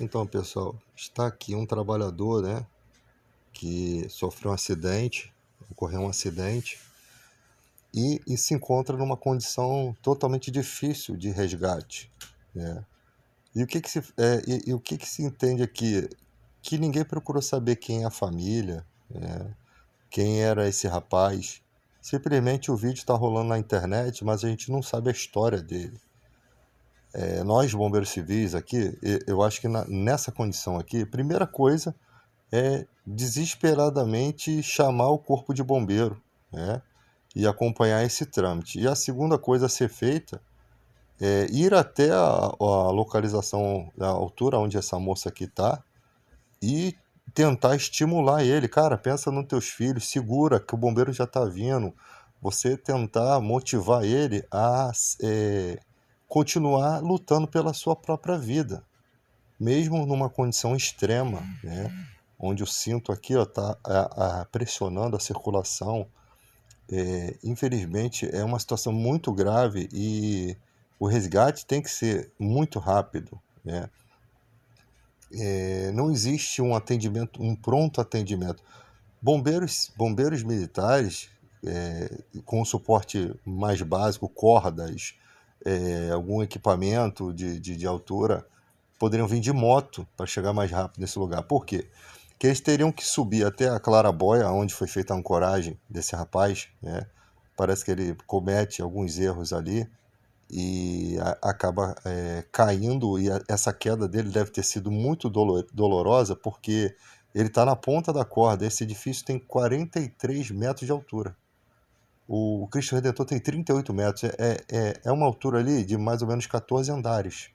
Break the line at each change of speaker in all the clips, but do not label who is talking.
Então, pessoal, está aqui um trabalhador, né, que sofreu um acidente, ocorreu um acidente e se encontra numa condição totalmente difícil de resgate, né? E o que que se entende aqui? Que ninguém procurou saber quem é a família, né? Quem era esse rapaz. Simplesmente o vídeo está rolando na internet, mas a gente não sabe a história dele. Nós, bombeiros civis aqui, eu acho que nessa condição aqui, primeira coisa é desesperadamente chamar o corpo de bombeiro, né? E acompanhar esse trâmite. E a segunda coisa a ser feita é ir até a localização, a altura onde essa moça aqui está e tentar estimular ele. Cara, pensa nos teus filhos, segura que o bombeiro já está vindo. Você tentar motivar ele a continuar lutando pela sua própria vida, mesmo numa condição extrema, né? Onde o cinto aqui está pressionando a circulação. Infelizmente, é uma situação muito grave e o resgate tem que ser muito rápido, né? Não existe um atendimento, um pronto atendimento. Bombeiros militares, com suporte mais básico, cordas, algum equipamento de altura, poderiam vir de moto para chegar mais rápido nesse lugar. Por quê? Porque eles teriam que subir até a Claraboia, onde foi feita a ancoragem desse rapaz, né? Parece que ele comete alguns erros ali e acaba caindo, e essa queda dele deve ter sido muito dolorosa, porque ele está na ponta da corda. Esse edifício tem 43 metros de altura. O Cristo Redentor tem 38 metros. É uma altura ali de mais ou menos 14 andares.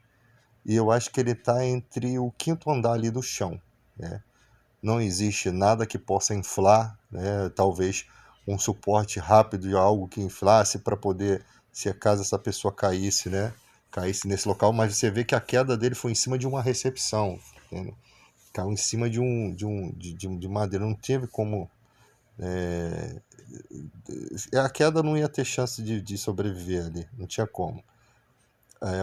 E eu acho que ele está entre o quinto andar ali do chão, né? Não existe nada que possa inflar, né? Talvez um suporte rápido de algo que inflasse para poder, se acaso essa pessoa caísse, né? Caísse nesse local, mas você vê que a queda dele foi em cima de uma recepção, entendeu? Caiu em cima de madeira, não teve como. A queda não ia ter chance de sobreviver ali, não tinha como.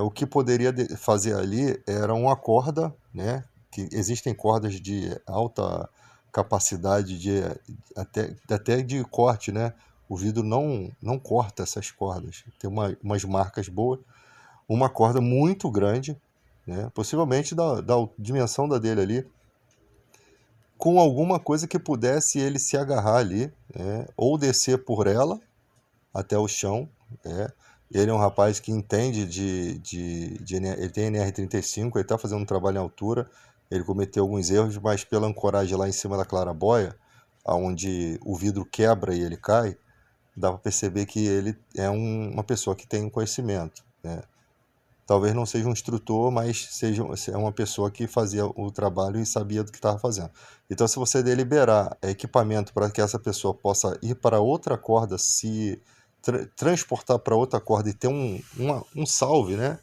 O que poderia fazer ali era uma corda, né? Que existem cordas de alta capacidade até de corte, né? O vidro não corta essas cordas. Tem umas marcas boas. Uma corda muito grande, né? Possivelmente da dimensão da dele ali, com alguma coisa que pudesse ele se agarrar ali, né? Ou descer por ela até o chão, né? Ele é um rapaz que entende ele tem NR35, ele está fazendo um trabalho em altura, ele cometeu alguns erros, mas pela ancoragem lá em cima da claraboia, onde o vidro quebra e ele cai, dá para perceber que ele é uma pessoa que tem um conhecimento, né? Talvez não seja um instrutor, mas é uma pessoa que fazia o trabalho e sabia do que estava fazendo. Então, se você deliberar equipamento para que essa pessoa possa ir para outra corda, se transportar para outra corda e ter um salve, né?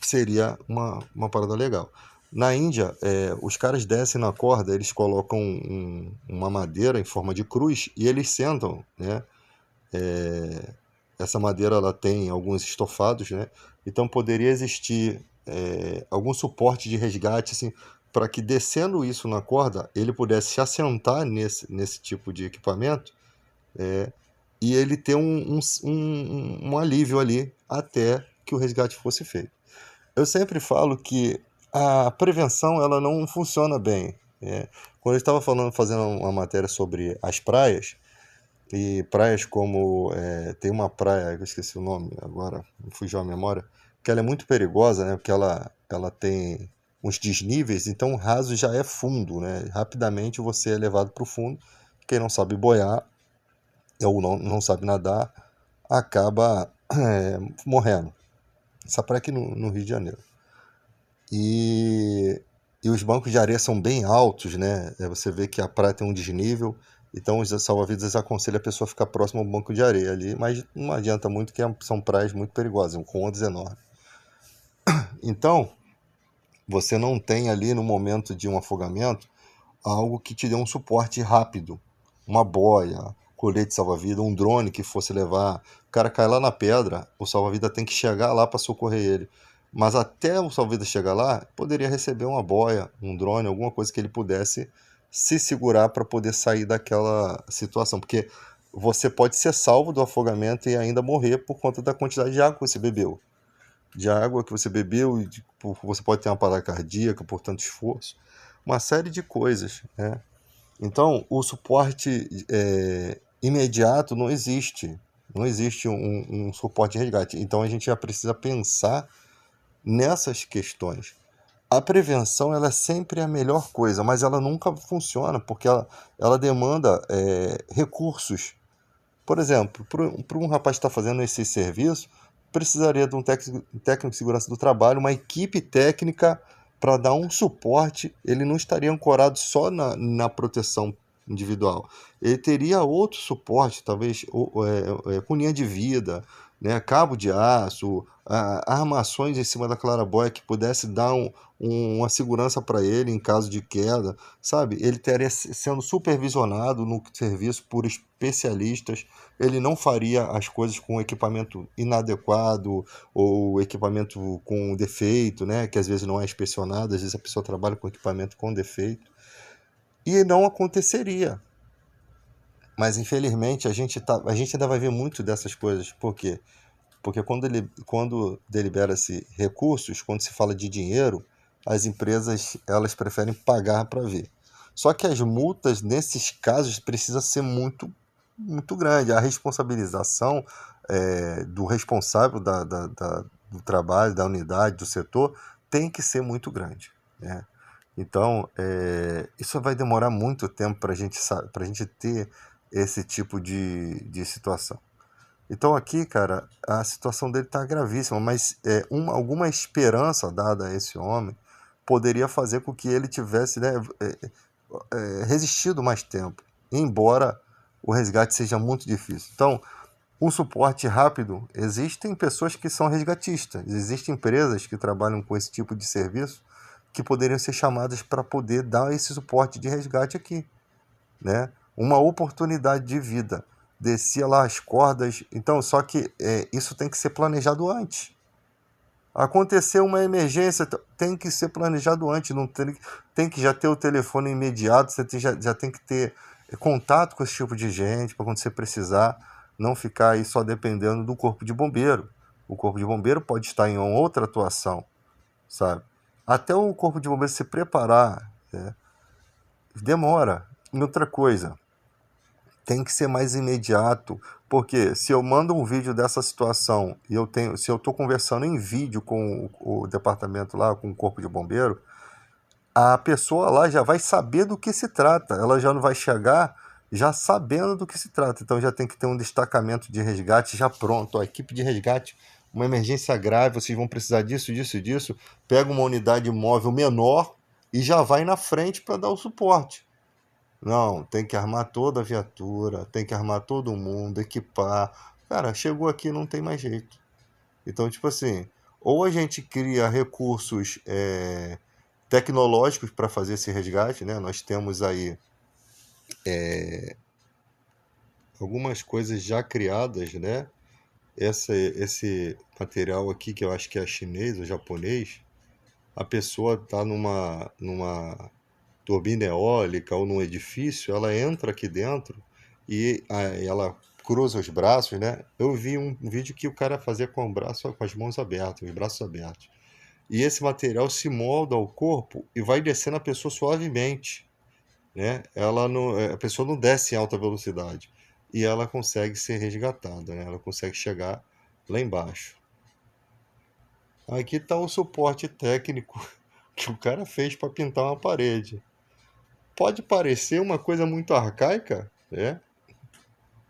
Seria uma parada legal. Na Índia, os caras descem na corda, eles colocam uma madeira em forma de cruz e eles sentam, né? Essa madeira ela tem alguns estofados, né? Então poderia existir algum suporte de resgate, assim, para que descendo isso na corda ele pudesse se assentar nesse tipo de equipamento, e ele ter um alívio ali até que o resgate fosse feito. Eu sempre falo que a prevenção ela não funciona bem. Quando eu estava fazendo uma matéria sobre as praias, e praias como. Tem uma praia, eu esqueci o nome agora, me fugiu a memória, que ela é muito perigosa, né? Porque ela tem uns desníveis, então o raso já é fundo, né? Rapidamente você é levado para o fundo. Quem não sabe boiar ou não sabe nadar acaba morrendo. Essa praia aqui no Rio de Janeiro. E os bancos de areia são bem altos, né? Você vê que a praia tem um desnível, então os salva-vidas aconselham a pessoa a ficar próximo ao banco de areia ali, mas não adianta muito que são praias muito perigosas, com ondas enormes. Então, você não tem ali no momento de um afogamento algo que te dê um suporte rápido, uma boia, colete salva-vida, um drone que fosse levar. O cara cai lá na pedra, o salva-vida tem que chegar lá para socorrer ele. Mas até o salva-vidas chegar lá, poderia receber uma boia, um drone, alguma coisa que ele pudesse se segurar para poder sair daquela situação. Porque você pode ser salvo do afogamento e ainda morrer por conta da quantidade de água que você bebeu. De água que você bebeu, e você pode ter uma parada cardíaca por tanto esforço. Uma série de coisas, né? Então, o suporte imediato não existe. Não existe um suporte de resgate. Então, a gente já precisa pensar nessas questões. A prevenção ela é sempre a melhor coisa, mas ela nunca funciona, porque ela demanda recursos. Por exemplo, para um rapaz que está fazendo esse serviço, precisaria de um técnico de segurança do trabalho, uma equipe técnica para dar um suporte. Ele não estaria ancorado só na proteção individual. Ele teria outro suporte, talvez com linha de vida, né, cabo de aço, armações em cima da claraboia que pudesse dar uma segurança para ele em caso de queda, sabe? Ele estaria sendo supervisionado no serviço por especialistas. Ele não faria as coisas com equipamento inadequado ou equipamento com defeito, né? Que às vezes não é inspecionado, às vezes a pessoa trabalha com equipamento com defeito. E não aconteceria. Mas infelizmente a gente ainda vai ver muito dessas coisas. Por quê? Porque quando delibera-se recursos, quando se fala de dinheiro, as empresas elas preferem pagar para ver. Só que as multas nesses casos precisa ser muito muito grande. A responsabilização do responsável do trabalho, da unidade, do setor, tem que ser muito grande, né? Então, isso vai demorar muito tempo para a gente ter esse tipo de situação. Então aqui, cara, a situação dele está gravíssima, mas alguma esperança dada a esse homem poderia fazer com que ele tivesse, né, resistido mais tempo, embora o resgate seja muito difícil. Então, um suporte rápido, existem pessoas que são resgatistas, existem empresas que trabalham com esse tipo de serviço que poderiam ser chamadas para poder dar esse suporte de resgate aqui, né? Uma oportunidade de vida. Descia lá as cordas. Então, só que isso tem que ser planejado antes. Aconteceu uma emergência, tem que ser planejado antes. Não tem que já ter o telefone imediato, você já tem que ter contato com esse tipo de gente para quando você precisar, não ficar aí só dependendo do corpo de bombeiro. O corpo de bombeiro pode estar em outra atuação, sabe? Até o corpo de bombeiro se preparar, né, demora. E outra coisa, tem que ser mais imediato, porque se eu mando um vídeo dessa situação e se eu estou conversando em vídeo com o departamento lá, com o corpo de bombeiro, a pessoa lá já vai saber do que se trata, ela já não vai chegar já sabendo do que se trata, então já tem que ter um destacamento de resgate já pronto, a equipe de resgate, uma emergência grave, vocês vão precisar disso, disso e disso, pega uma unidade móvel menor e já vai na frente para dar o suporte. Não, tem que armar toda a viatura, tem que armar todo mundo, equipar. Cara, chegou aqui não tem mais jeito. Então, tipo assim, ou a gente cria recursos tecnológicos para fazer esse resgate, né? Nós temos aí algumas coisas já criadas, né? Esse material aqui, que eu acho que é chinês ou japonês, a pessoa está numa turbina eólica ou num edifício, ela entra aqui dentro e ela cruza os braços, né? Eu vi um vídeo que o cara fazia com com as mãos abertas, os braços abertos. E esse material se molda ao corpo e vai descendo a pessoa suavemente, né? A pessoa não desce em alta velocidade e ela consegue ser resgatada, né? Ela consegue chegar lá embaixo. Aqui está o suporte técnico que o cara fez para pintar uma parede. Pode parecer uma coisa muito arcaica, né?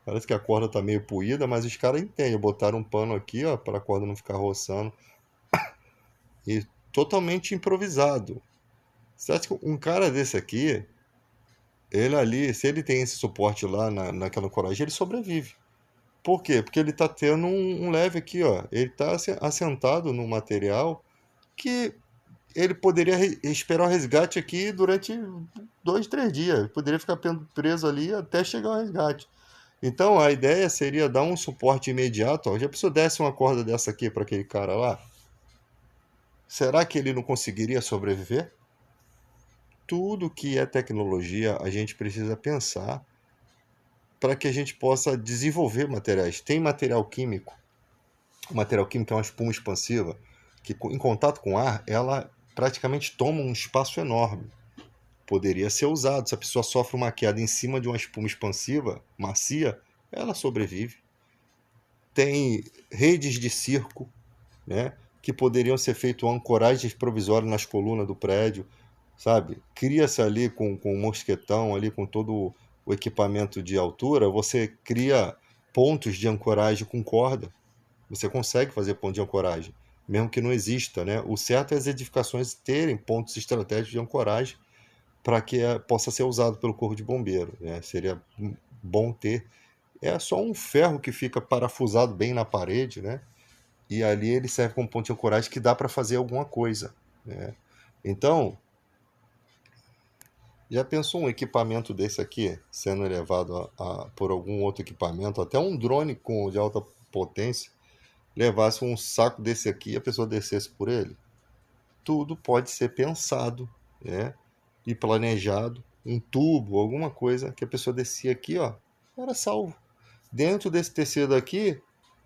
Parece que a corda tá meio poída, mas os caras entendem. Botaram um pano aqui, ó, para a corda não ficar roçando. E totalmente improvisado. Você acha que um cara desse aqui, ele ali, se ele tem esse suporte lá naquela coragem, ele sobrevive. Por quê? Porque ele tá tendo um leve aqui, ó. Ele tá assentado num material que ele poderia esperar o resgate aqui durante 2, 3 dias. Ele poderia ficar preso ali até chegar o resgate. Então a ideia seria dar um suporte imediato. Ó. Já pensou desse uma corda dessa aqui para aquele cara lá? Será que ele não conseguiria sobreviver? Tudo que é tecnologia, a gente precisa pensar para que a gente possa desenvolver materiais. Tem material químico. O material químico é uma espuma expansiva que, em contato com o ar, ela praticamente toma um espaço enorme. Poderia ser usado. Se a pessoa sofre uma queda em cima de uma espuma expansiva, macia, ela sobrevive. Tem redes de circo, né, que poderiam ser feito ancoragens provisórias nas colunas do prédio, sabe? Cria-se ali com um mosquetão, ali com todo o equipamento de altura, você cria pontos de ancoragem com corda. Você consegue fazer ponto de ancoragem, mesmo que não exista, né? O certo é as edificações terem pontos estratégicos de ancoragem para que possa ser usado pelo corpo de bombeiro, né? Seria bom ter. É só um ferro que fica parafusado bem na parede, né? E ali ele serve como ponto de ancoragem que dá para fazer alguma coisa, né? Então, já pensou um equipamento desse aqui sendo elevado por algum outro equipamento, até um drone de alta potência, levasse um saco desse aqui e a pessoa descesse por ele? Tudo pode ser pensado, né? E planejado, um tubo, alguma coisa que a pessoa descia aqui, ó, era salvo. Dentro desse tecido aqui,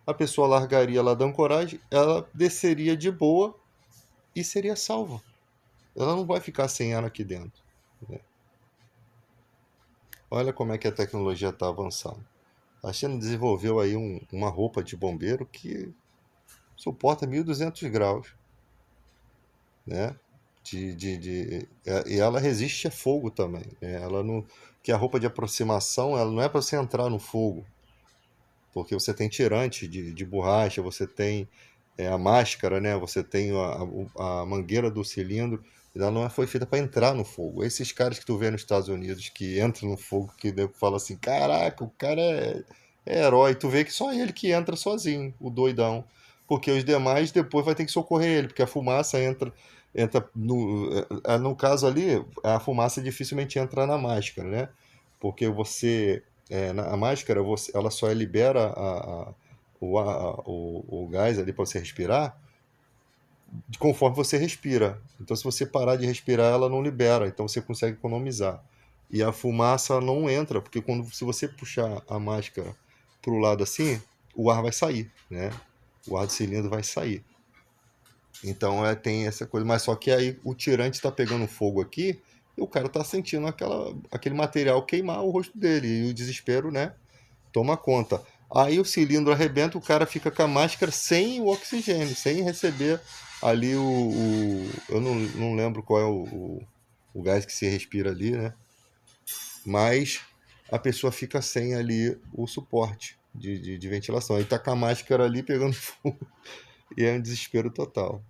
a pessoa largaria lá da ancoragem, ela desceria de boa e seria salva. Ela não vai ficar sem ar aqui dentro, né? Olha como é que a tecnologia está avançando. A China desenvolveu aí uma roupa de bombeiro que suporta 1.200 graus, né? E ela resiste a fogo também, né? Ela não, que a roupa de aproximação, ela não é para você entrar no fogo, porque você tem tirante de borracha, você tem a máscara, né? Você tem a mangueira do cilindro, ela não foi feita para entrar no fogo. Esses caras que tu vê nos Estados Unidos que entram no fogo, que nego fala assim, caraca, o cara é herói, tu vê que só ele que entra sozinho, o doidão, porque os demais depois vai ter que socorrer ele, porque a fumaça entra no caso ali, a fumaça dificilmente entra na máscara, né? Porque a máscara, ela só libera o gás ali para você respirar conforme você respira. Então, se você parar de respirar, ela não libera. Então, você consegue economizar. E a fumaça não entra, porque se você puxar a máscara para o lado assim, o ar vai sair, né? O ar do cilindro vai sair. Então, tem essa coisa. Mas só que aí o tirante está pegando fogo aqui e o cara está sentindo aquele material queimar o rosto dele. E o desespero, né? Toma conta. Aí o cilindro arrebenta, o cara fica com a máscara sem o oxigênio, sem receber ali eu não lembro qual é o gás que se respira ali, né? Mas a pessoa fica sem ali o suporte de ventilação. Aí tá com a máscara ali pegando fogo e é um desespero total.